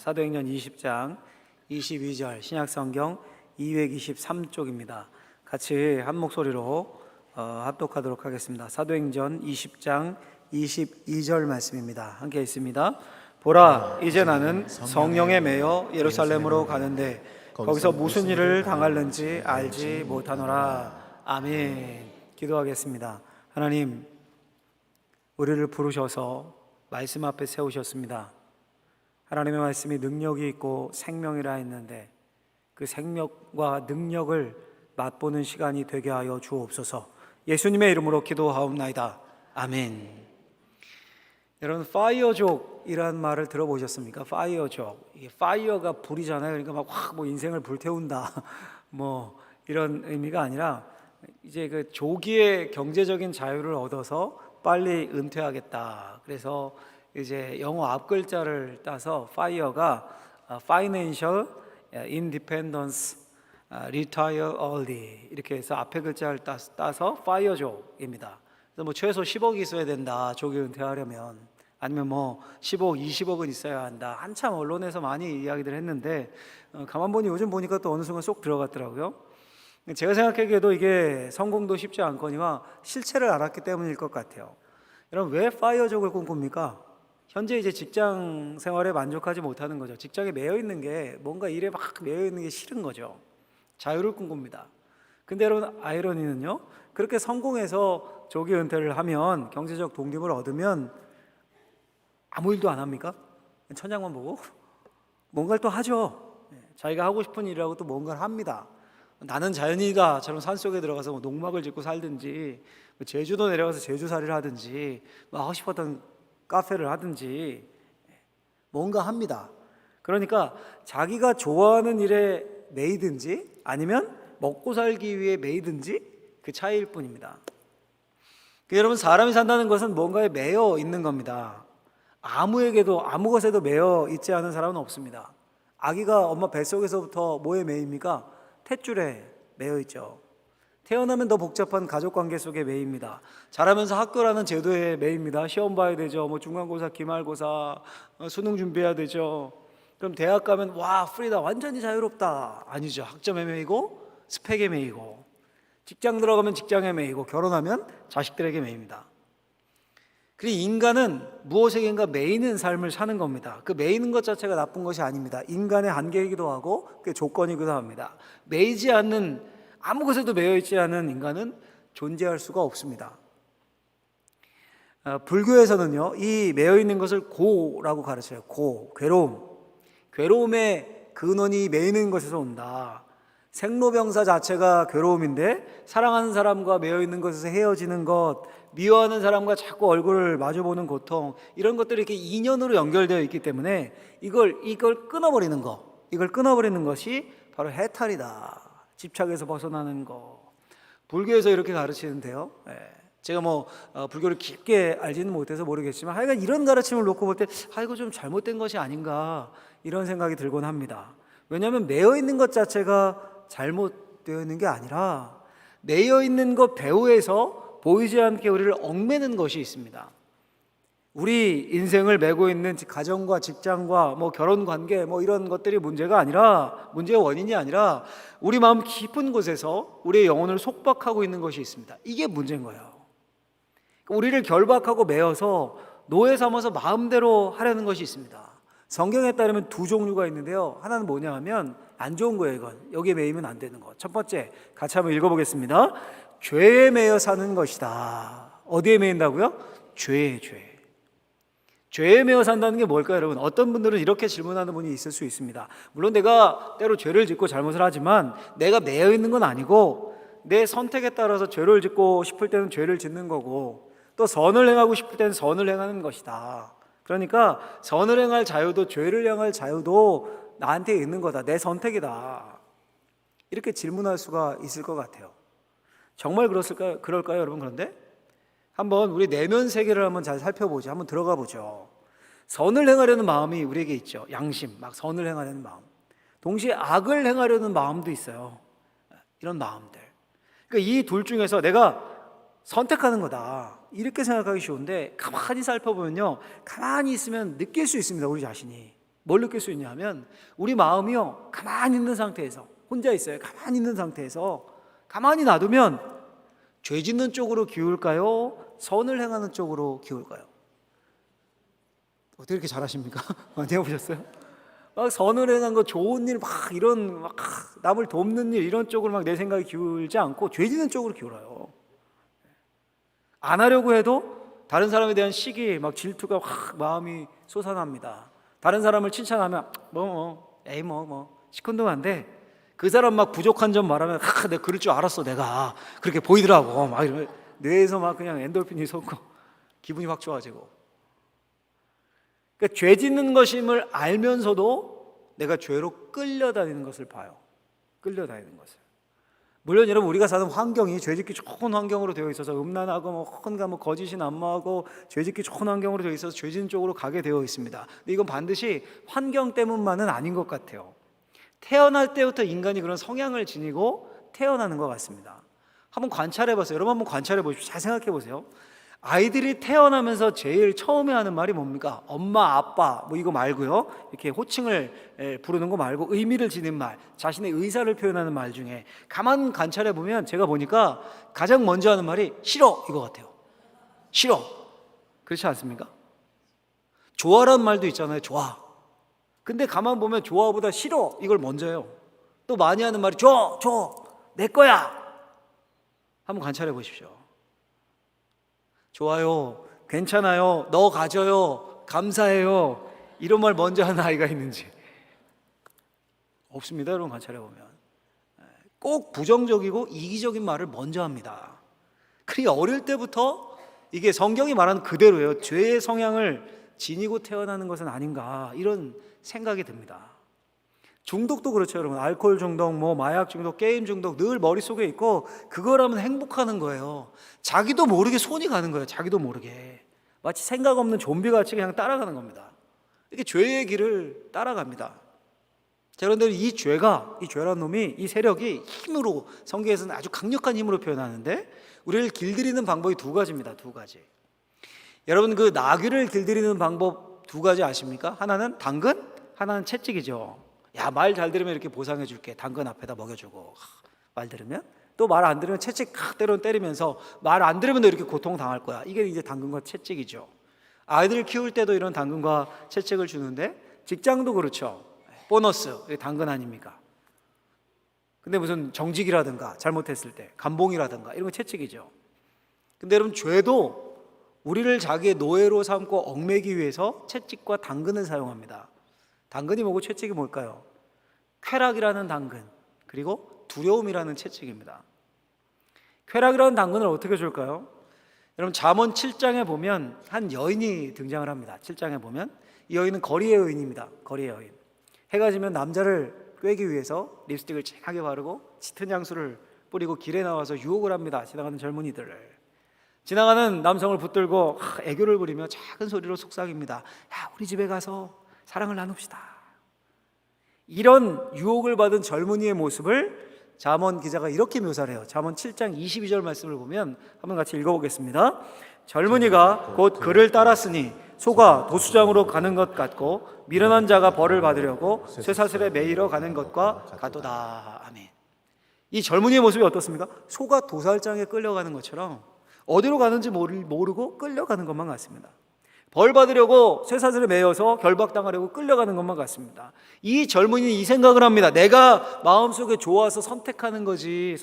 사도행전 20장 22절 신약성경 223쪽입니다. 같이 한 목소리로 합독하도록 하겠습니다. 사도행전 20장 22절 말씀입니다. 함께 있습니다. 보라, 이제 나는 성령에 매여 예루살렘으로 가는데 거기서 무슨 일을 당할는지 알지 못하노라. 아멘. 기도하겠습니다. 하나님, 우리를 부르셔서 말씀 앞에 세우셨습니다. 하나님의 말씀이 능력이 있고 생명이라 했는데 그 생명과 능력을 맛보는 시간이 되게 하여 주옵소서. 예수님의 이름으로 기도하옵나이다. 아멘. 여러분, 파이어족이라는 말을 들어보셨습니까? 파이어족. 이게 파이어가 불이잖아요. 그러니까 막 확 뭐 인생을 불태운다 뭐 이런 의미가 아니라 이제 그 조기에 경제적인 자유를 얻어서 빨리 은퇴하겠다. 그래서 이제 영어 앞 글자를 따서 fire가 financial independence retire early 이렇게 해서 앞에 글자를 따서 fire족입니다. 그래서 뭐 최소 10억이 있어야 된다. 조기 은퇴하려면. 아니면 뭐 10억, 20억은 있어야 한다. 한참 언론에서 많이 이야기들 했는데 가만 보니 요즘 보니까 또 어느 순간 쏙 들어갔더라고요. 제가 생각하기에도 이게 성공도 쉽지 않거니와 실체를 알았기 때문일 것 같아요. 여러분, 왜 파이어족을 꿈꿉니까? 현재 이제 직장 생활에 만족하지 못하는 거죠. 직장에 매여 있는 게 뭔가 일에 막 매여 있는 게 싫은 거죠. 자유를 꿈꿉니다. 근데 여러분, 아이러니는요, 그렇게 성공해서 조기 은퇴를 하면 경제적 독립을 얻으면 아무 일도 안 합니까? 천장만 보고 뭔가를 또 하죠. 자기가 하고 싶은 일이라고 또 뭔가를 합니다. 나는 자연이다처럼 산속에 들어가서 뭐 농막을 짓고 살든지, 제주도 내려가서 제주살이를 하든지, 뭐 하고 싶었던 카페를 하든지 뭔가 합니다. 그러니까 자기가 좋아하는 일에 매이든지 아니면 먹고 살기 위해 매이든지 그 차이일 뿐입니다. 여러분, 사람이 산다는 것은 뭔가에 매여 있는 겁니다. 아무에게도 아무 것에도 매여 있지 않은 사람은 없습니다. 아기가 엄마 뱃속에서부터 뭐에 매입니까? 탯줄에 매여 있죠. 태어나면 더 복잡한 가족관계 속에 매입니다. 자라면서 학교라는 제도에 매입니다. 시험 봐야 되죠. 뭐 중간고사, 기말고사, 수능 준비해야 되죠. 그럼 대학 가면 와, 프리다, 완전히 자유롭다. 아니죠. 학점에 매이고 스펙에 매이고, 직장 들어가면 직장에 매이고, 결혼하면 자식들에게 매입니다. 그리고 인간은 무엇에겐가 매이는 삶을 사는 겁니다. 그 매이는 것 자체가 나쁜 것이 아닙니다. 인간의 한계이기도 하고 그게 조건이기도 합니다. 매이지 않는, 아무 것에도 매여 있지 않은 인간은 존재할 수가 없습니다. 불교에서는요, 이 매여 있는 것을 고라고 가르쳐요. 고, 괴로움. 괴로움의 근원이 매이는 것에서 온다. 생로병사 자체가 괴로움인데 사랑하는 사람과 매여 있는 것에서 헤어지는 것, 미워하는 사람과 자꾸 얼굴을 마주보는 고통, 이런 것들이 이렇게 인연으로 연결되어 있기 때문에 이걸 끊어버리는 거, 이걸 끊어버리는 것이 바로 해탈이다. 집착에서 벗어나는 거. 불교에서 이렇게 가르치는데요. 제가 뭐 불교를 깊게 알지는 못해서 모르겠지만 하여간 이런 가르침을 놓고 볼 때 이거 좀 잘못된 것이 아닌가 이런 생각이 들곤 합니다. 왜냐하면 매여 있는 것 자체가 잘못되어 있는 게 아니라 매여 있는 것 배후에서 보이지 않게 우리를 얽매는 것이 있습니다. 우리 인생을 메고 있는 가정과 직장과 뭐 결혼 관계 뭐 이런 것들이 문제의 원인이 아니라 우리 마음 깊은 곳에서 우리의 영혼을 속박하고 있는 것이 있습니다. 이게 문제인 거예요. 우리를 결박하고 매어서 노예 삼아서 마음대로 하려는 것이 있습니다. 성경에 따르면 두 종류가 있는데요. 하나는 뭐냐 하면 안 좋은 거예요. 이건 여기에 매이면 안 되는 것. 첫 번째, 같이 한번 읽어보겠습니다. 죄에 매여 사는 것이다. 어디에 매인다고요? 죄에 매여 산다는 게 뭘까요, 여러분? 어떤 분들은 이렇게 질문하는 분이 있을 수 있습니다. 물론 내가 때로 죄를 짓고 잘못을 하지만 내가 매여 있는 건 아니고 내 선택에 따라서 죄를 짓고 싶을 때는 죄를 짓는 거고 또 선을 행하고 싶을 때는 선을 행하는 것이다. 그러니까 선을 행할 자유도 죄를 향할 자유도 나한테 있는 거다. 내 선택이다. 이렇게 질문할 수가 있을 것 같아요. 정말 그럴까요, 여러분? 그런데 한번 우리 내면 세계를 한번 잘 살펴보죠. 한번 들어가 보죠. 선을 행하려는 마음이 우리에게 있죠. 양심, 막 선을 행하려는 마음. 동시에 악을 행하려는 마음도 있어요. 이런 마음들. 그러니까 이 둘 중에서 내가 선택하는 거다. 이렇게 생각하기 쉬운데 가만히 살펴보면요, 가만히 있으면 느낄 수 있습니다. 우리 자신이 뭘 느낄 수 있냐면 우리 마음이요, 가만히 있는 상태에서, 혼자 있어요. 가만히 있는 상태에서 가만히 놔두면 죄 짓는 쪽으로 기울까요? 선을 행하는 쪽으로 기울까요? 어떻게 이렇게 잘하십니까? 많이 해보셨어요? 막 선을 행한 거, 좋은 일, 막 이런 막 남을 돕는 일, 이런 쪽으로 막 내 생각이 기울지 않고 죄 짓는 쪽으로 기울어요. 안 하려고 해도 다른 사람에 대한 시기, 막 질투가 확 마음이 솟아납니다. 다른 사람을 칭찬하면 에이 시큰둥한데, 그 사람 막 부족한 점 말하면 내가 그럴 줄 알았어, 내가 그렇게 보이더라고, 막 이러면 뇌에서 막 그냥 엔돌핀이 솟고 기분이 확 좋아지고. 그러니까 죄 짓는 것임을 알면서도 내가 죄로 끌려다니는 것을 봐요. 끌려다니는 것을. 물론 여러분, 우리가 사는 환경이 죄짓기 좋은 환경으로 되어 있어서 음란하고 혼과 거짓이 난무하고 죄짓기 좋은 환경으로 되어 있어서 죄짓는 쪽으로 가게 되어 있습니다. 근데 이건 반드시 환경 때문만은 아닌 것 같아요. 태어날 때부터 인간이 그런 성향을 지니고 태어나는 것 같습니다. 한번 관찰해 보세요. 여러분 한번 관찰해 보십시오. 잘 생각해 보세요. 아이들이 태어나면서 제일 처음에 하는 말이 뭡니까? 엄마, 아빠 이거 말고요, 이렇게 호칭을 부르는 거 말고 의미를 지닌 말, 자신의 의사를 표현하는 말 중에 가만 관찰해 보면 제가 보니까 가장 먼저 하는 말이 싫어, 이거 같아요. 싫어. 그렇지 않습니까? 좋아라는 말도 있잖아요. 좋아. 근데 가만 보면 좋아보다 싫어, 이걸 먼저 해요. 또 많이 하는 말이 줘, 내 거야. 한번 관찰해 보십시오. 좋아요, 괜찮아요, 너 가져요, 감사해요, 이런 말 먼저 하는 아이가 있는지 없습니다. 여러분 관찰해 보면 꼭 부정적이고 이기적인 말을 먼저 합니다. 그리 어릴 때부터 이게 성경이 말하는 그대로예요. 죄의 성향을 지니고 태어나는 것은 아닌가, 이런 생각이 듭니다. 중독도 그렇죠, 여러분. 알코올 중독, 마약 중독, 게임 중독 늘 머릿속에 있고, 그거라면 행복하는 거예요. 자기도 모르게 손이 가는 거예요. 자기도 모르게 마치 생각 없는 좀비같이 그냥 따라가는 겁니다. 이렇게 죄의 길을 따라갑니다. 자, 그런데 이 죄란 놈이, 이 세력이 힘으로, 성경에서는 아주 강력한 힘으로 표현하는데 우리를 길들이는 방법이 두 가지입니다. 두 가지. 여러분, 그 나귀를 길들이는 방법 두 가지 아십니까? 하나는 당근, 하나는 채찍이죠. 야, 말 잘 들으면 이렇게 보상해 줄게, 당근 앞에다 먹여주고, 말 들으면, 또 말 안 들으면 채찍 때론 때리면서 말 안 들으면 너 이렇게 고통당할 거야. 이게 이제 당근과 채찍이죠. 아이들 키울 때도 이런 당근과 채찍을 주는데, 직장도 그렇죠. 보너스, 이게 당근 아닙니까? 근데 무슨 정직이라든가 잘못했을 때 감봉이라든가 이런 거 채찍이죠. 근데 여러분, 죄도 우리를 자기의 노예로 삼고 얽매기 위해서 채찍과 당근을 사용합니다. 당근이 뭐고 채찍이 뭘까요? 쾌락이라는 당근, 그리고 두려움이라는 채찍입니다. 쾌락이라는 당근을 어떻게 줄까요? 여러분, 잠언 7장에 보면 한 여인이 등장을 합니다. 7장에 보면 이 여인은 거리의 여인입니다. 거리의 여인. 해가 지면 남자를 꿰기 위해서 립스틱을 진하게 바르고 짙은 향수를 뿌리고 길에 나와서 유혹을 합니다. 지나가는 젊은이들을. 지나가는 남성을 붙들고 애교를 부리며 작은 소리로 속삭입니다. 야, 우리 집에 가서 사랑을 나눕시다. 이런 유혹을 받은 젊은이의 모습을 잠언 기자가 이렇게 묘사를 해요. 잠언 7장 22절 말씀을 보면 한번 같이 읽어보겠습니다. 젊은이가 곧 그를 따랐으니 소가 도수장으로 가는 것 같고 미련한 자가 벌을 받으려고 쇠사슬에 매이러 가는 것과 같도다. 아멘. 이 젊은이의 모습이 어떻습니까? 소가 도살장에 끌려가는 것처럼 어디로 가는지 모르고 끌려가는 것만 같습니다. 벌 받으려고 쇠사슬에 매여서 결박당하려고 끌려가는 것만 같습니다. 이 젊은이는 이 생각을 합니다. 내가 마음속에 좋아서 선택하는 거지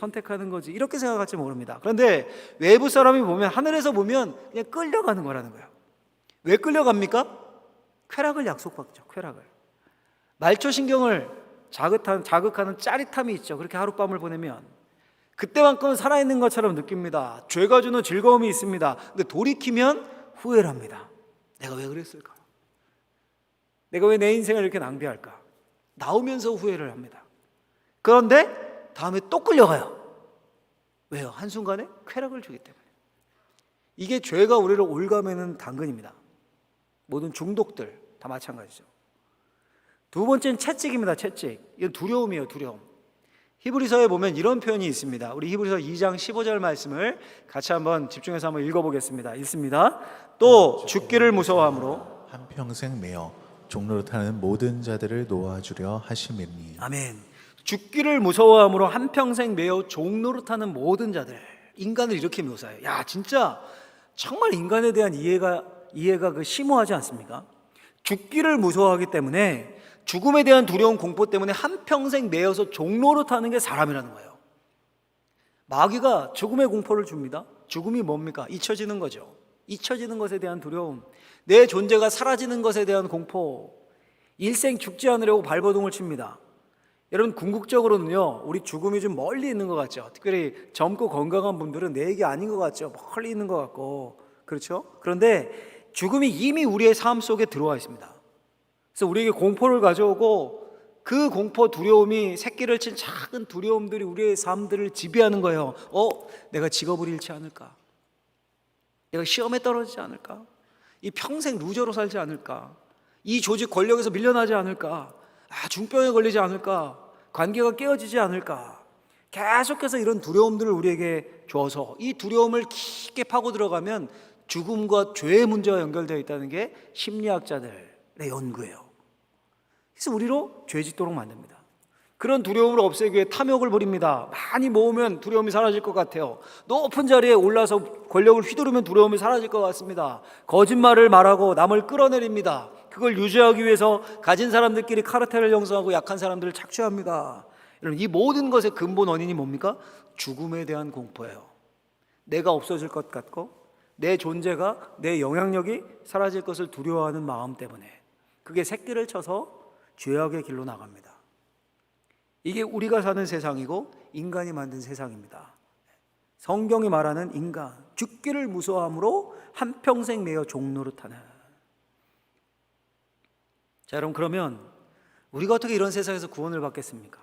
이렇게 생각할지 모릅니다. 그런데 외부 사람이 보면, 하늘에서 보면 그냥 끌려가는 거라는 거예요. 왜 끌려갑니까? 쾌락을 약속받죠. 쾌락을. 말초신경을 자극하는 짜릿함이 있죠. 그렇게 하룻밤을 보내면 그때만큼은 살아있는 것처럼 느낍니다. 죄가 주는 즐거움이 있습니다. 근데 돌이키면 후회를 합니다. 내가 왜 그랬을까? 내가 왜 내 인생을 이렇게 낭비할까? 나오면서 후회를 합니다. 그런데 다음에 또 끌려가요. 왜요? 한순간에 쾌락을 주기 때문에. 이게 죄가 우리를 올가매는 당근입니다. 모든 중독들 다 마찬가지죠. 두 번째는 채찍입니다. 채찍. 이건 두려움이에요. 두려움. 히브리서에 보면 이런 표현이 있습니다. 우리 히브리서 2장 15절 말씀을 같이 한번 집중해서 한번 읽어보겠습니다. 읽습니다. 또 죽기를 무서워함으로 한평생 매어 종로로 타는 모든 자들을 놓아주려 하심이니. 아멘. 죽기를 무서워함으로 한평생 매여 종로로 타는 모든 자들. 인간을 이렇게 묘사해요. 야, 진짜 정말 인간에 대한 이해가 그 심오하지 않습니까? 죽기를 무서워하기 때문에, 죽음에 대한 두려움 공포 때문에 한평생 매여서 종로로 타는 게 사람이라는 거예요. 마귀가 죽음의 공포를 줍니다. 죽음이 뭡니까? 잊혀지는 거죠. 잊혀지는 것에 대한 두려움, 내 존재가 사라지는 것에 대한 공포, 일생 죽지 않으려고 발버둥을 칩니다. 여러분, 궁극적으로는요, 우리 죽음이 좀 멀리 있는 것 같죠. 특별히 젊고 건강한 분들은 내 얘기 아닌 것 같죠. 멀리 있는 것 같고, 그렇죠? 그런데 죽음이 이미 우리의 삶 속에 들어와 있습니다. 그래서 우리에게 공포를 가져오고, 그 공포, 두려움이 새끼를 친 작은 두려움들이 우리의 삶들을 지배하는 거예요. 내가 직업을 잃지 않을까? 내가 시험에 떨어지지 않을까? 이 평생 루저로 살지 않을까? 이 조직 권력에서 밀려나지 않을까? 중병에 걸리지 않을까? 관계가 깨어지지 않을까? 계속해서 이런 두려움들을 우리에게 줘서, 이 두려움을 깊게 파고 들어가면 죽음과 죄의 문제와 연결되어 있다는 게 심리학자들의 연구예요. 그래서 우리로 죄 짓도록 만듭니다. 그런 두려움을 없애기 위해 탐욕을 부립니다. 많이 모으면 두려움이 사라질 것 같아요. 높은 자리에 올라서 권력을 휘두르면 두려움이 사라질 것 같습니다. 거짓말을 말하고 남을 끌어내립니다. 그걸 유지하기 위해서 가진 사람들끼리 카르텔을 형성하고 약한 사람들을 착취합니다. 여러분, 이 모든 것의 근본 원인이 뭡니까? 죽음에 대한 공포예요. 내가 없어질 것 같고, 내 존재가, 내 영향력이 사라질 것을 두려워하는 마음 때문에 그게 새끼를 쳐서 죄악의 길로 나갑니다. 이게 우리가 사는 세상이고 인간이 만든 세상입니다. 성경이 말하는 인간, 죽기를 무서워함으로 한평생 매여 종로로 타는. 자, 여러분, 그러면 우리가 어떻게 이런 세상에서 구원을 받겠습니까?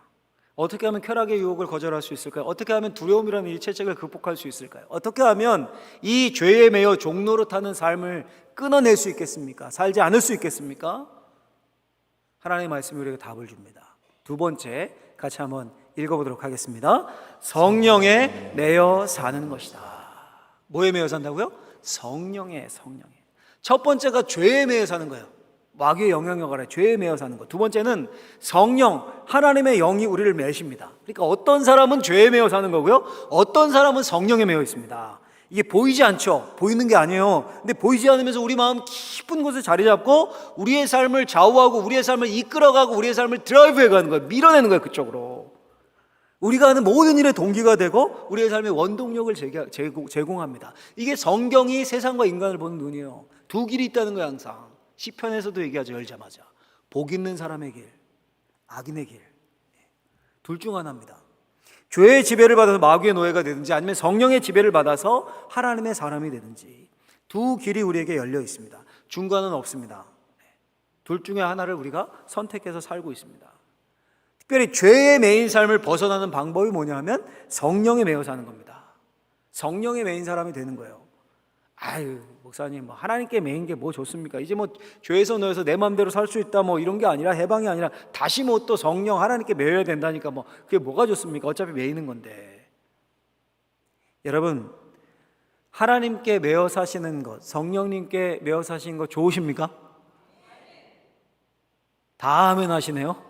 어떻게 하면 쾌락의 유혹을 거절할 수 있을까요? 어떻게 하면 두려움이라는 일체책을 극복할 수 있을까요? 어떻게 하면 이 죄에 매여 종로로 타는 삶을 끊어낼 수 있겠습니까? 살지 않을 수 있겠습니까? 하나님의 말씀이 우리에게 답을 줍니다. 두 번째, 같이 한번 읽어보도록 하겠습니다. 성령에 매여 사는 것이다. 뭐에 매여 산다고요? 성령에. 첫 번째가 죄에 매여 사는 거예요. 마귀의 영향력 아래 죄에 매여 사는 것. 두 번째는 성령, 하나님의 영이 우리를 매십니다. 그러니까 어떤 사람은 죄에 매여 사는 거고요, 어떤 사람은 성령에 매여 있습니다. 이게 보이지 않죠? 보이는 게 아니에요. 근데 보이지 않으면서 우리 마음 깊은 곳에 자리 잡고 우리의 삶을 좌우하고 우리의 삶을 이끌어가고 우리의 삶을 드라이브해 가는 거예요. 밀어내는 거예요, 그쪽으로. 우리가 하는 모든 일의 동기가 되고 우리의 삶의 원동력을 제공합니다. 이게 성경이 세상과 인간을 보는 눈이에요. 두 길이 있다는 거예요. 항상 시편에서도 얘기하죠. 열자마자 복 있는 사람의 길, 악인의 길, 둘 중 하나입니다. 죄의 지배를 받아서 마귀의 노예가 되든지, 아니면 성령의 지배를 받아서 하나님의 사람이 되든지, 두 길이 우리에게 열려 있습니다. 중간은 없습니다. 둘 중에 하나를 우리가 선택해서 살고 있습니다. 특별히 죄의 매인 삶을 벗어나는 방법이 뭐냐 하면 성령에 매여 사는 겁니다. 성령에 매인 사람이 되는 거예요. 목사님, 하나님께 매인 게 뭐 좋습니까? 이제 죄에서 놓여서 내 마음대로 살 수 있다, 이런 게 아니라, 해방이 아니라 다시 또 성령, 하나님께 매여야 된다니까, 그게 뭐가 좋습니까? 어차피 매이는 건데. 여러분, 하나님께 매여 사시는 것, 성령님께 매여 사시는 것 좋으십니까? 다 아멘 하시네요.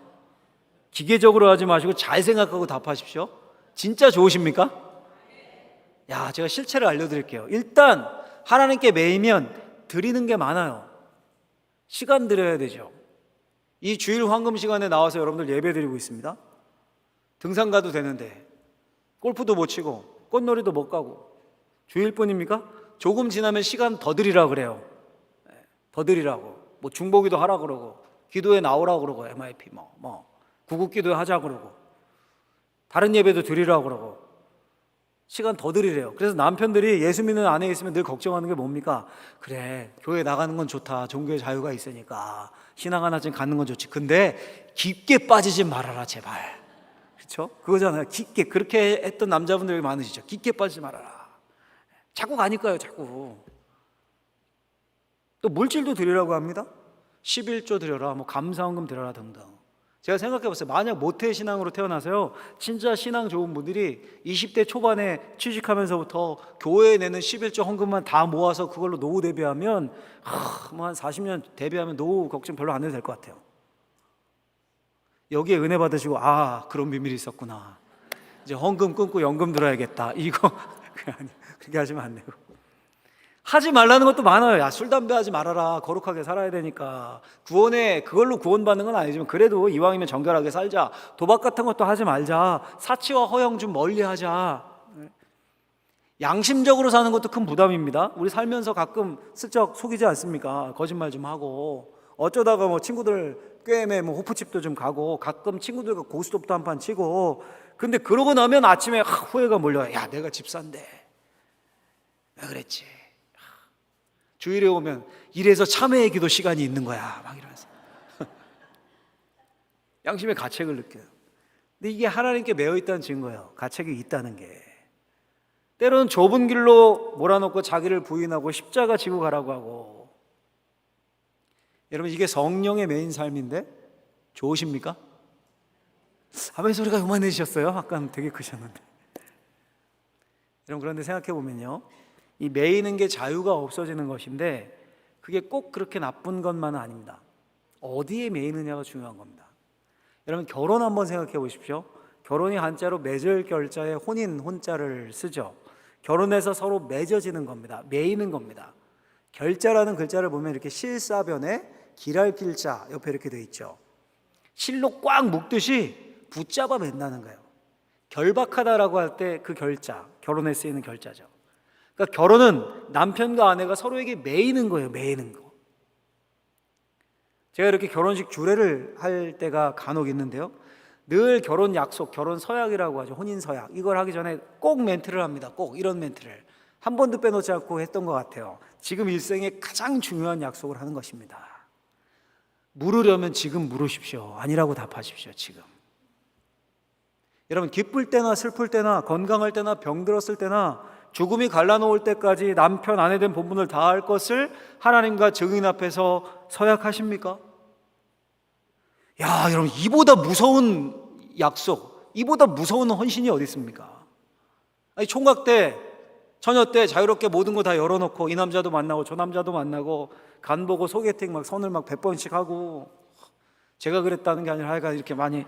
기계적으로 하지 마시고 잘 생각하고 답하십시오. 진짜 좋으십니까? 제가 실체를 알려드릴게요. 일단 하나님께 매이면 드리는 게 많아요. 시간 드려야 되죠. 이 주일 황금 시간에 나와서 여러분들 예배 드리고 있습니다. 등산 가도 되는데 골프도 못 치고 꽃놀이도 못 가고 주일뿐입니까? 조금 지나면 시간 더 드리라 그래요. 더 드리라고. 중보기도 하라 그러고, 기도에 나오라 그러고, MIP 구국기도 하자 그러고, 다른 예배도 드리라 그러고, 시간 더 드리래요. 그래서 남편들이 예수 믿는 아내 있으면 늘 걱정하는 게 뭡니까? 그래, 교회 나가는 건 좋다. 종교의 자유가 있으니까 신앙 하나쯤 갖는 건 좋지. 근데 깊게 빠지지 말아라, 제발. 그렇죠? 그거잖아요. 깊게. 그렇게 했던 남자분들이 많으시죠. 깊게 빠지지 말아라. 자꾸 가니까요, 자꾸. 또 물질도 드리라고 합니다. 11조 드려라, 감사헌금 드려라 등등. 제가 생각해봤어요. 만약 모태신앙으로 태어나서요, 진짜 신앙 좋은 분들이 20대 초반에 취직하면서부터 교회에 내는 11조 헌금만 다 모아서 그걸로 노후 대비하면 뭐 한 40년 대비하면 노후 걱정 별로 안 해도 될 것 같아요. 여기에 은혜 받으시고 그런 비밀이 있었구나, 이제 헌금 끊고 연금 들어야겠다, 이거 그렇게 하시면 안 되고, 하지 말라는 것도 많아요. 야, 술 담배 하지 말아라, 거룩하게 살아야 되니까. 그걸로 구원받는 건 아니지만 그래도 이왕이면 정결하게 살자. 도박 같은 것도 하지 말자. 사치와 허영 좀 멀리하자. 양심적으로 사는 것도 큰 부담입니다. 우리 살면서 가끔 슬쩍 속이지 않습니까? 거짓말 좀 하고, 어쩌다가 뭐 친구들 꾀매 뭐 호프집도 좀 가고, 가끔 친구들과 고스톱도 한 판 치고. 근데 그러고 나면 아침에 후회가 몰려요. 야, 내가 집사인데 왜 그랬지? 주일에 오면 이래서 참회의 기도 시간이 있는 거야, 막 이러면서 양심의 가책을 느껴요. 근데 이게 하나님께 매여 있다는 증거예요. 가책이 있다는 게. 때로는 좁은 길로 몰아넣고 자기를 부인하고 십자가 지고 가라고 하고. 여러분, 이게 성령의 매인 삶인데 좋으십니까? 아멘 소리가 요만해지셨어요? 아까는 되게 크셨는데. 여러분, 그런데 생각해 보면요, 이 매이는 게 자유가 없어지는 것인데 그게 꼭 그렇게 나쁜 것만은 아닙니다. 어디에 매이느냐가 중요한 겁니다. 여러분, 결혼 한번 생각해 보십시오. 결혼이 한자로 맺을 결자에 혼인 혼자를 쓰죠. 결혼해서 서로 맺어지는 겁니다. 매이는 겁니다. 결자라는 글자를 보면 이렇게 실사변에 길할 길자 옆에 이렇게 돼 있죠. 실로 꽉 묶듯이 붙잡아 맨다는 거예요. 결박하다라고 할 때 그 결자, 결혼에 쓰이는 결자죠. 그러니까 결혼은 남편과 아내가 서로에게 매이는 거예요. 매이는 거. 제가 이렇게 결혼식 주례를 할 때가 간혹 있는데요, 늘 결혼 약속, 결혼 서약이라고 하죠. 혼인 서약. 이걸 하기 전에 꼭 멘트를 합니다. 꼭 이런 멘트를 한 번도 빼놓지 않고 했던 것 같아요. 지금 일생의 가장 중요한 약속을 하는 것입니다. 물으려면 지금 물으십시오. 아니라고 답하십시오. 지금. 여러분, 기쁠 때나 슬플 때나 건강할 때나 병들었을 때나 죽음이 갈라놓을 때까지 남편 아내 된 본분을 다할 것을 하나님과 증인 앞에서 서약하십니까? 야, 여러분, 이보다 무서운 약속, 이보다 무서운 헌신이 어디 있습니까? 아니, 총각 때, 처녀 때 자유롭게 모든 거 다 열어놓고 이 남자도 만나고 저 남자도 만나고 간 보고 소개팅 막 선을 막 100번씩 하고, 제가 그랬다는 게 아니라 하여간 이렇게 많이.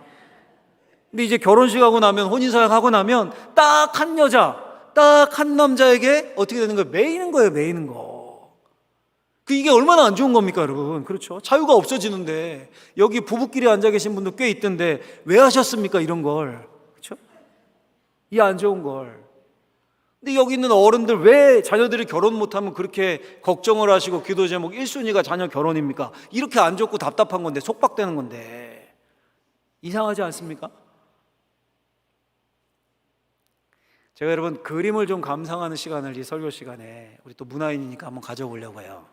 근데 이제 결혼식 하고 나면, 혼인서약 하고 나면 딱 한 여자, 딱 한 남자에게 어떻게 되는 거예요? 매이는 거예요. 매이는 거. 이게 얼마나 안 좋은 겁니까, 여러분? 그렇죠? 자유가 없어지는데. 여기 부부끼리 앉아 계신 분도 꽤 있던데 왜 하셨습니까, 이런 걸? 그렇죠? 이 안 좋은 걸. 근데 여기 있는 어른들 왜 자녀들이 결혼 못하면 그렇게 걱정을 하시고 기도 제목 1순위가 자녀 결혼입니까? 이렇게 안 좋고 답답한 건데, 속박되는 건데. 이상하지 않습니까? 제가 여러분, 그림을 좀 감상하는 시간을 이 설교 시간에, 우리 또 문화인이니까 한번 가져보려고 해요.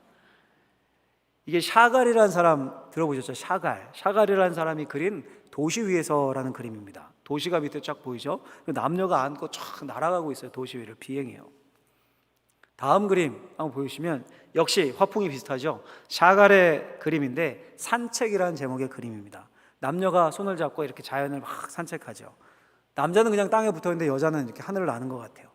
이게 샤갈이라는 사람 들어보셨죠? 샤갈이라는 사람이 그린 도시 위에서라는 그림입니다. 도시가 밑에 쫙 보이죠? 남녀가 안고 쫙 날아가고 있어요. 도시 위를 비행해요. 다음 그림 한번 보여주시면 역시 화풍이 비슷하죠? 샤갈의 그림인데 산책이라는 제목의 그림입니다. 남녀가 손을 잡고 이렇게 자연을 막 산책하죠. 남자는 그냥 땅에 붙어있는데 여자는 이렇게 하늘을 나는 것 같아요.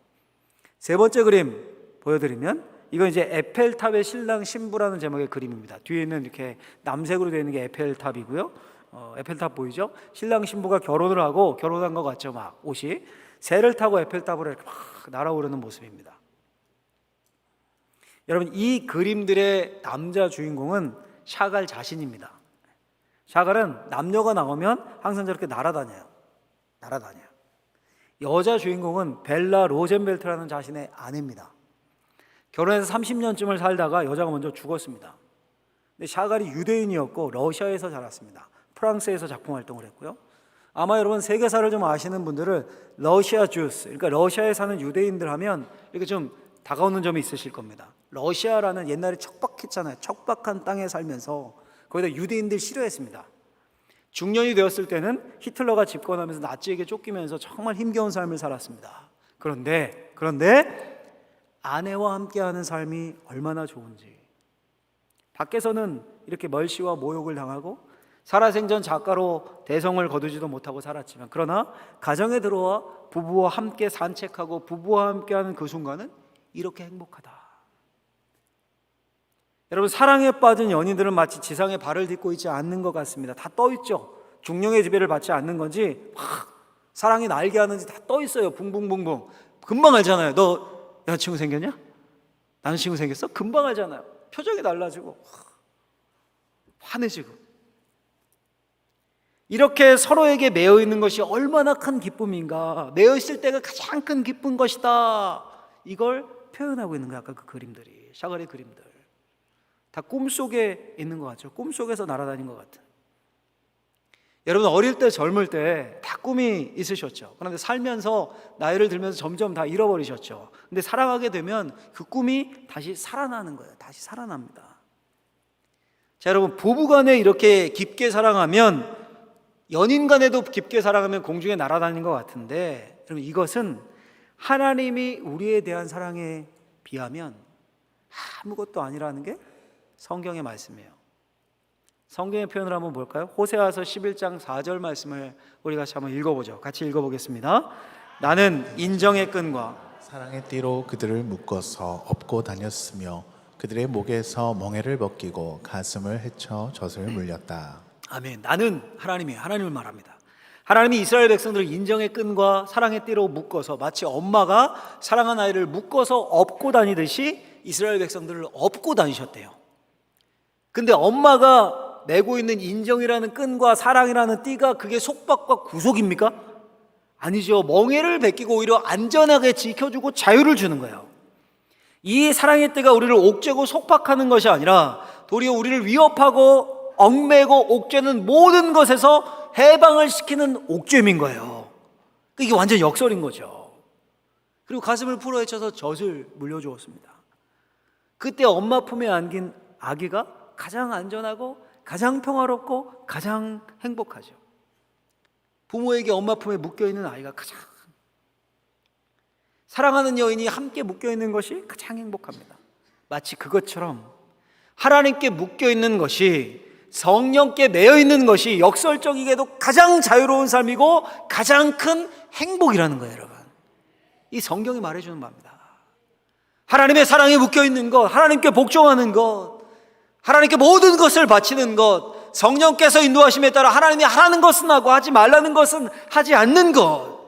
세 번째 그림 보여드리면, 이건 이제 에펠탑의 신랑 신부라는 제목의 그림입니다. 뒤에 있는 이렇게 남색으로 되어 있는 게 에펠탑이고요. 에펠탑 보이죠? 신랑 신부가 결혼을 하고, 결혼한 것 같죠? 막 옷이 새를 타고 에펠탑으로 이렇게 막 날아오르는 모습입니다. 여러분, 이 그림들의 남자 주인공은 샤갈 자신입니다. 샤갈은 남녀가 나오면 항상 저렇게 날아다녀요. 여자 주인공은 벨라 로젠벨트라는 자신의 아내입니다. 결혼해서 30년쯤을 살다가 여자가 먼저 죽었습니다. 근데 샤갈이 유대인이었고 러시아에서 자랐습니다. 프랑스에서 작품 활동을 했고요. 아마 여러분 세계사를 좀 아시는 분들은 러시아 주스, 그러니까 러시아에 사는 유대인들 하면 이렇게 좀 다가오는 점이 있으실 겁니다. 러시아라는 옛날에 척박했잖아요. 척박한 땅에 살면서 거기다 유대인들 싫어했습니다. 중년이 되었을 때는 히틀러가 집권하면서 나치에게 쫓기면서 정말 힘겨운 삶을 살았습니다. 그런데 아내와 함께하는 삶이 얼마나 좋은지. 밖에서는 이렇게 멀시와 모욕을 당하고 살아생전 작가로 대성을 거두지도 못하고 살았지만, 그러나 가정에 들어와 부부와 함께 산책하고 부부와 함께하는 그 순간은 이렇게 행복하다. 여러분, 사랑에 빠진 연인들은 마치 지상에 발을 딛고 있지 않는 것 같습니다. 다 떠 있죠. 중령의 지배를 받지 않는 건지 막 사랑이 날게 하는지 다 떠 있어요. 붕붕붕붕. 금방 알잖아요. 너 여자친구 생겼냐? 남자친구 생겼어? 금방 알잖아요. 표정이 달라지고 환해지고. 이렇게 서로에게 매여 있는 것이 얼마나 큰 기쁨인가. 매여 있을 때가 가장 큰 기쁜 것이다. 이걸 표현하고 있는 거야. 아까 그 그림들이, 샤갈의 그림들 다 꿈속에 있는 것 같죠. 꿈속에서 날아다닌 것 같은. 여러분, 어릴 때 젊을 때 다 꿈이 있으셨죠. 그런데 살면서 나이를 들면서 점점 다 잃어버리셨죠. 근데 사랑하게 되면 그 꿈이 다시 살아나는 거예요. 다시 살아납니다. 자, 여러분, 부부간에 이렇게 깊게 사랑하면, 연인 간에도 깊게 사랑하면 공중에 날아다니는 것 같은데, 여러분, 이것은 하나님이 우리에 대한 사랑에 비하면 아무것도 아니라는 게 성경의 말씀이에요. 성경의 표현을 한번 볼까요? 호세아서 11장 4절 말씀을 우리 같이 한번 읽어보죠. 같이 읽어보겠습니다. 나는 인정의 끈과 사랑의 띠로 그들을 묶어서 업고 다녔으며 그들의 목에서 멍에를 벗기고 가슴을 헤쳐 젖을 물렸다. 아멘. 나는 하나님이에요. 하나님을 말합니다. 하나님이 이스라엘 백성들을 인정의 끈과 사랑의 띠로 묶어서, 마치 엄마가 사랑한 아이를 묶어서 업고 다니듯이 이스라엘 백성들을 업고 다니셨대요. 근데 엄마가 메고 있는 인정이라는 끈과 사랑이라는 띠가 그게 속박과 구속입니까? 아니죠. 멍에를 벗기고 오히려 안전하게 지켜주고 자유를 주는 거예요. 이 사랑의 띠가 우리를 옥죄고 속박하는 것이 아니라 도리어 우리를 위협하고 얽매고 옥죄는 모든 것에서 해방을 시키는 옥죄임인 거예요. 이게 완전 역설인 거죠. 그리고 가슴을 풀어헤쳐서 젖을 물려주었습니다. 그때 엄마 품에 안긴 아기가 가장 안전하고 가장 평화롭고 가장 행복하죠. 부모에게 엄마 품에 묶여있는 아이가 가장, 사랑하는 여인이 함께 묶여있는 것이 가장 행복합니다. 마치 그것처럼 하나님께 묶여있는 것이, 성령께 매여있는 것이 역설적이게도 가장 자유로운 삶이고 가장 큰 행복이라는 거예요. 여러분, 이 성경이 말해주는 바입니다. 하나님의 사랑에 묶여있는 것, 하나님께 복종하는 것, 하나님께 모든 것을 바치는 것, 성령께서 인도하심에 따라 하나님이 하라는 것은 하고 하지 말라는 것은 하지 않는 것,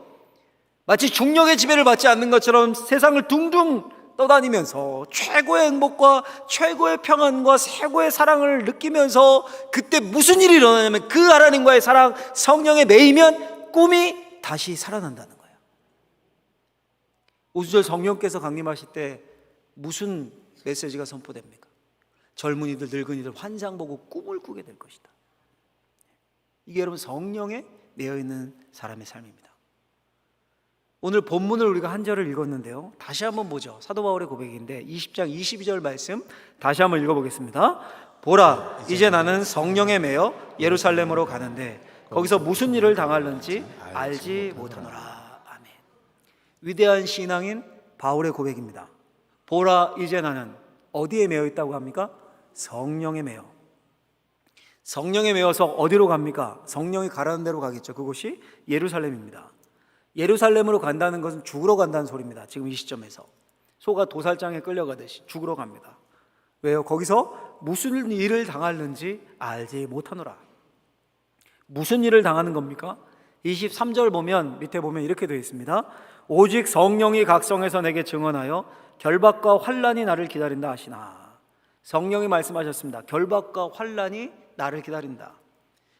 마치 중력의 지배를 받지 않는 것처럼 세상을 둥둥 떠다니면서 최고의 행복과 최고의 평안과 최고의 사랑을 느끼면서, 그때 무슨 일이 일어나냐면 그 하나님과의 사랑, 성령에 매이면 꿈이 다시 살아난다는 거예요. 오수절 성령께서 강림하실 때 무슨 메시지가 선포됩니까? 젊은이들, 늙은이들 환상 보고 꿈을 꾸게 될 것이다. 이게 여러분 성령에 매여있는 사람의 삶입니다. 오늘 본문을 우리가 한 절을 읽었는데요, 다시 한번 보죠. 사도 바울의 고백인데 20장 22절 말씀 다시 한번 읽어보겠습니다. 보라, 이제 나는 성령에 매여 예루살렘으로 가는데 거기서 무슨 일을 당할는지 알지 못하노라. 아멘. 위대한 신앙인 바울의 고백입니다. 보라, 이제 나는 어디에 매여 있다고 합니까? 성령에 매여. 성령에 매여서 어디로 갑니까? 성령이 가라는 데로 가겠죠. 그곳이 예루살렘입니다. 예루살렘으로 간다는 것은 죽으러 간다는 소리입니다. 지금 이 시점에서 소가 도살장에 끌려가듯이 죽으러 갑니다. 왜요? 거기서 무슨 일을 당하는지 알지 못하노라. 무슨 일을 당하는 겁니까? 23절 보면, 밑에 보면 이렇게 되어 있습니다. 오직 성령이 각성해서 내게 증언하여 결박과 환난이 나를 기다린다 하시나. 성령이 말씀하셨습니다. 결박과 환난이 나를 기다린다.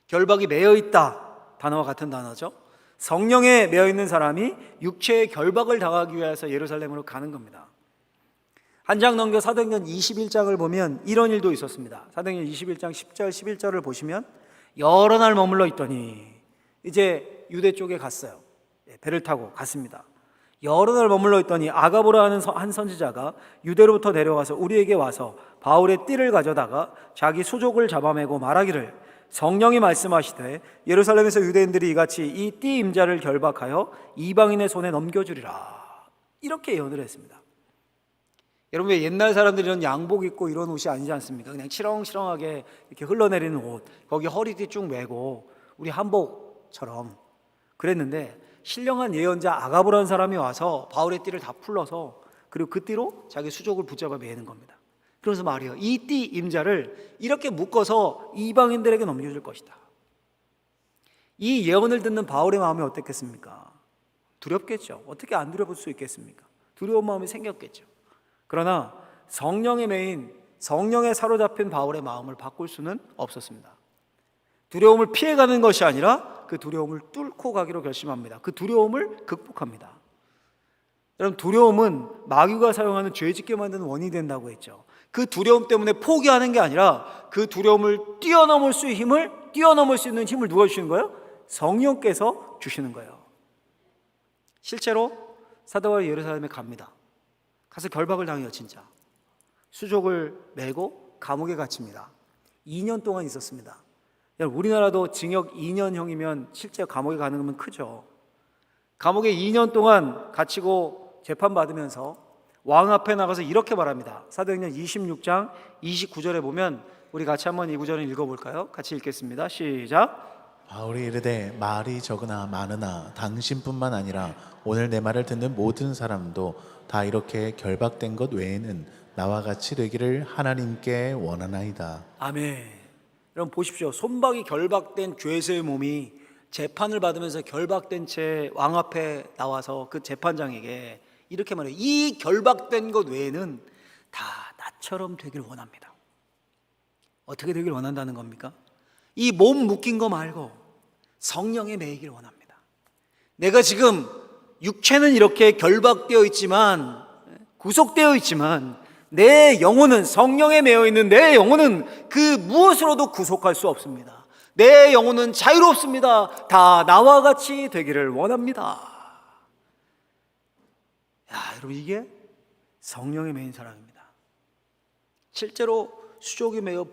결박이 매여있다, 단어와 같은 단어죠. 성령에 매여있는 사람이 육체의 결박을 당하기 위해서 예루살렘으로 가는 겁니다. 한 장 넘겨 사도행전 21장을 보면 이런 일도 있었습니다. 사도행전 21장 10절 11절을 보시면 여러 날 머물러 있더니 이제 유대 쪽에 갔어요. 배를 타고 갔습니다. 여러 날 머물러 있더니 아가보라 하는 한 선지자가 유대로부터 내려와서 우리에게 와서 바울의 띠를 가져다가 자기 수족을 잡아매고 말하기를, 성령이 말씀하시되 예루살렘에서 유대인들이 이같이 이 띠 임자를 결박하여 이방인의 손에 넘겨주리라. 이렇게 예언을 했습니다. 여러분, 왜 옛날 사람들이 이런 양복 입고 이런 옷이 아니지 않습니까? 그냥 치렁치렁하게 이렇게 흘러내리는 옷, 거기 허리띠 쭉 매고 우리 한복처럼 그랬는데, 신령한 예언자 아가보라는 사람이 와서 바울의 띠를 다 풀러서 그리고 그 띠로 자기 수족을 붙잡아 매는 겁니다. 그래서 말이에요, 이 띠 임자를 이렇게 묶어서 이방인들에게 넘겨줄 것이다. 이 예언을 듣는 바울의 마음이 어땠겠습니까? 두렵겠죠. 어떻게 안 두려울 수 있겠습니까? 두려운 마음이 생겼겠죠. 그러나 성령에 매인, 성령에 사로잡힌 바울의 마음을 바꿀 수는 없었습니다. 두려움을 피해가는 것이 아니라 그 두려움을 뚫고 가기로 결심합니다. 그 두려움을 극복합니다. 여러분, 두려움은 마귀가 사용하는 죄짓게 만드는 원인이 된다고 했죠. 그 두려움 때문에 포기하는 게 아니라 그 두려움을 뛰어넘을 수 있는 힘을 누가 주시는 거예요? 성령께서 주시는 거예요. 실제로 사도 바울이 예루살렘에 갑니다. 가서 결박을 당해요. 진짜 수족을 메고 감옥에 갇힙니다. 2년 동안 있었습니다. 우리나라도 징역 2년형이면 실제 감옥에 가는 거면 크죠. 감옥에 2년 동안 갇히고 재판받으면서 왕 앞에 나가서 이렇게 말합니다. 사도행전 26장 29절에 보면 우리 같이 한번 이 구절을 읽어볼까요? 같이 읽겠습니다. 시작. 바울이 이르되 말이 적으나 많으나 당신뿐만 아니라 오늘 내 말을 듣는 모든 사람도 다 이렇게 결박된 것 외에는 나와 같이 되기를 하나님께 원하나이다. 아멘. 여러분 보십시오. 손박이 결박된 죄수의 몸이 재판을 받으면서 결박된 채 왕 앞에 나와서 그 재판장에게 이렇게 말해요. 이 결박된 것 외에는 다 나처럼 되길 원합니다. 어떻게 되길 원한다는 겁니까? 이 몸 묶인 거 말고 성령에 매이길 원합니다. 내가 지금 육체는 이렇게 결박되어 있지만, 구속되어 있지만 내 영혼은 성령에 매여 있는 내 영혼은 그 무엇으로도 구속할 수 없습니다. 내 영혼은 자유롭습니다. 다 나와 같이 되기를 원합니다. 여러분, 이게 성령에 매인 사람입니다. 실제로 수족이 매여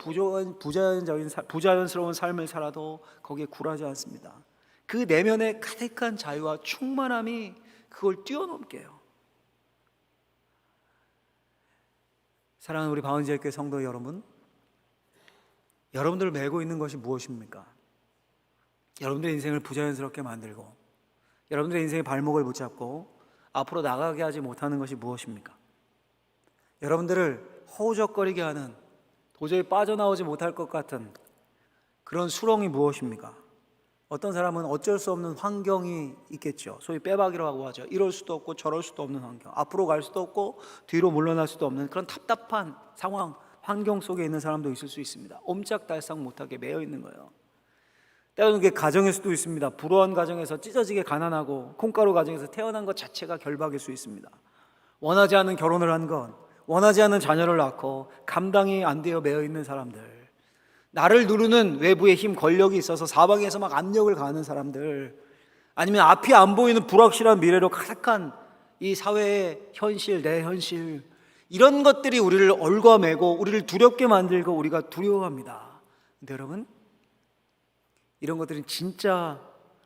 부자연스러운 삶을 살아도 거기에 굴하지 않습니다. 그 내면에 가득한 자유와 충만함이 그걸 뛰어넘게 해요. 사랑하는 우리 바운지교회 성도 여러분, 여러분들을 메고 있는 것이 무엇입니까? 여러분들의 인생을 부자연스럽게 만들고 여러분들의 인생의 발목을 붙잡고 앞으로 나가게 하지 못하는 것이 무엇입니까? 여러분들을 허우적거리게 하는, 도저히 빠져나오지 못할 것 같은 그런 수렁이 무엇입니까? 어떤 사람은 어쩔 수 없는 환경이 있겠죠. 소위 빼박이라고 하죠. 이럴 수도 없고 저럴 수도 없는 환경, 앞으로 갈 수도 없고 뒤로 물러날 수도 없는 그런 답답한 상황, 환경 속에 있는 사람도 있을 수 있습니다. 옴짝달싹 못하게 매여 있는 거예요. 때로는 그게 가정일 수도 있습니다. 불우한 가정에서 찢어지게 가난하고 콩가루 가정에서 태어난 것 자체가 결박일 수 있습니다. 원하지 않는 결혼을 한 건, 원하지 않는 자녀를 낳고 감당이 안 되어 매여 있는 사람들, 나를 누르는 외부의 힘, 권력이 있어서 사방에서 막 압력을 가하는 사람들, 아니면 앞이 안 보이는 불확실한 미래로 가득한 이 사회의 현실, 내 현실, 이런 것들이 우리를 얽어매고 우리를 두렵게 만들고 우리가 두려워합니다. 근데 여러분, 이런 것들은 진짜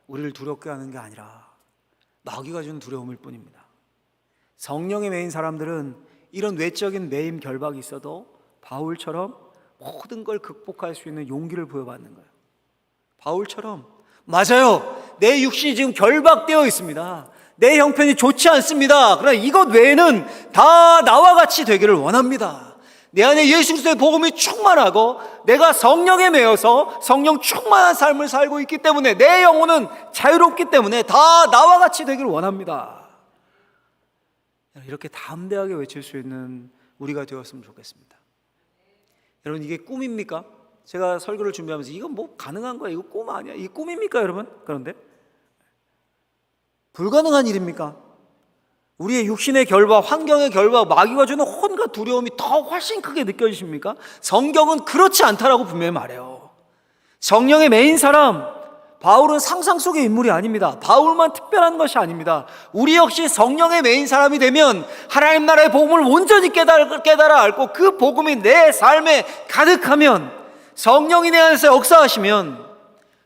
우리를 두렵게 하는 게 아니라 마귀가 주는 두려움일 뿐입니다. 성령에 매인 사람들은 이런 외적인 매임 결박이 있어도 바울처럼 모든 걸 극복할 수 있는 용기를 부여받는 거예요. 바울처럼, 맞아요, 내 육신이 지금 결박되어 있습니다. 내 형편이 좋지 않습니다. 그러나 이것 외에는 다 나와 같이 되기를 원합니다. 내 안에 예수 그리스도의 복음이 충만하고 내가 성령에 매여서 성령 충만한 삶을 살고 있기 때문에 내 영혼은 자유롭기 때문에 다 나와 같이 되기를 원합니다. 이렇게 담대하게 외칠 수 있는 우리가 되었으면 좋겠습니다. 여러분, 이게 꿈입니까? 제가 설교를 준비하면서 이건 뭐 가능한 거야, 이거 꿈 아니야, 이게 꿈입니까 여러분? 그런데 불가능한 일입니까? 우리의 육신의 결박, 환경의 결박, 마귀가 주는 혼과 두려움이 더 훨씬 크게 느껴지십니까? 성경은 그렇지 않다라고 분명히 말해요. 성령에 매인 사람, 바울은 상상 속의 인물이 아닙니다. 바울만 특별한 것이 아닙니다. 우리 역시 성령에 매인 사람이 되면 하나님 나라의 복음을 온전히 깨달아 알고 그 복음이 내 삶에 가득하면, 성령이 내 안에서 역사하시면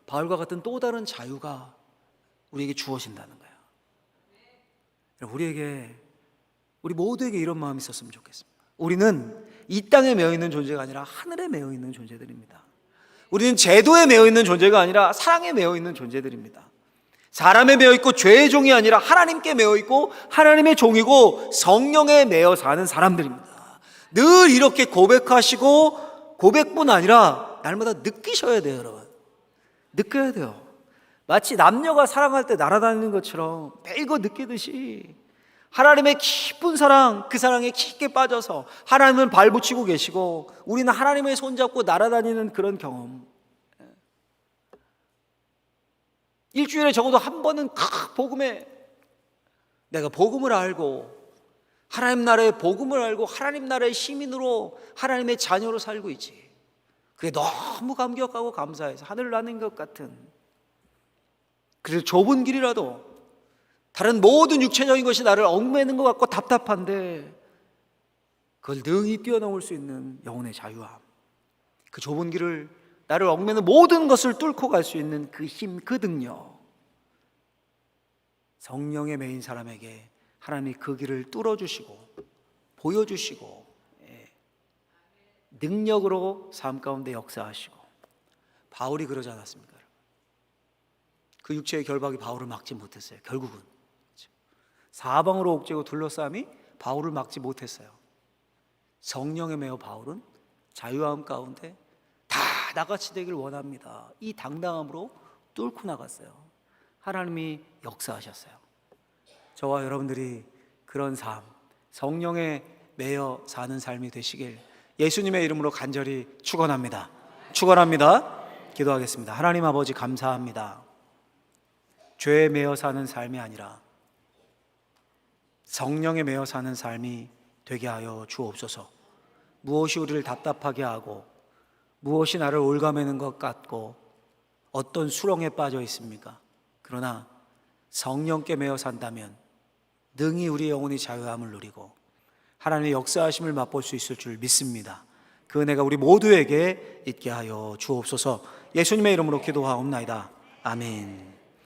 바울과 같은 또 다른 자유가 우리에게 주어진다는 거예요. 우리 모두에게 이런 마음이 있었으면 좋겠습니다. 우리는 이 땅에 매여 있는 존재가 아니라 하늘에 매여 있는 존재들입니다. 우리는 제도에 매여 있는 존재가 아니라 사랑에 매여 있는 존재들입니다. 사람에 매여 있고 죄의 종이 아니라 하나님께 매여 있고 하나님의 종이고 성령에 매여 사는 사람들입니다. 늘 이렇게 고백하시고 고백뿐 아니라 날마다 느끼셔야 돼요, 여러분. 느껴야 돼요. 마치 남녀가 사랑할 때 날아다니는 것처럼 매일 그 느끼듯이 하나님의 깊은 사랑, 그 사랑에 깊게 빠져서 하나님은 발붙이고 계시고 우리는 하나님의 손잡고 날아다니는 그런 경험. 일주일에 적어도 한 번은 복음에 내가 복음을 알고 하나님 나라의 복음을 알고 하나님 나라의 시민으로 하나님의 자녀로 살고 있지. 그게 너무 감격하고 감사해서 하늘을 나는 것 같은, 그래서 좁은 길이라도 다른 모든 육체적인 것이 나를 얽매는 것 같고 답답한데 그걸 능히 뛰어넘을 수 있는 영혼의 자유함, 그 좁은 길을 나를 얽매는 모든 것을 뚫고 갈 수 있는 그 힘, 그 능력, 성령에 매인 사람에게 하나님이 그 길을 뚫어주시고 보여주시고 능력으로 삶 가운데 역사하시고. 바울이 그러지 않았습니까? 그 육체의 결박이 바울을 막지 못했어요. 결국은 사방으로 옥죄고 둘러싸임이 바울을 막지 못했어요. 성령에 매여 바울은 자유함 가운데 다 나같이 되길 원합니다. 이 당당함으로 뚫고 나갔어요. 하나님이 역사하셨어요. 저와 여러분들이 그런 삶, 성령에 매여 사는 삶이 되시길 예수님의 이름으로 간절히 축원합니다. 축원합니다. 기도하겠습니다. 하나님 아버지, 감사합니다. 죄에 매여 사는 삶이 아니라 성령에 매여 사는 삶이 되게 하여 주옵소서. 무엇이 우리를 답답하게 하고 무엇이 나를 올가매는 것 같고 어떤 수렁에 빠져 있습니까? 그러나 성령께 매여 산다면 능히 우리의 영혼이 자유함을 누리고 하나님의 역사하심을 맛볼 수 있을 줄 믿습니다. 그 은혜가 우리 모두에게 있게 하여 주옵소서. 예수님의 이름으로 기도하옵나이다. 아멘.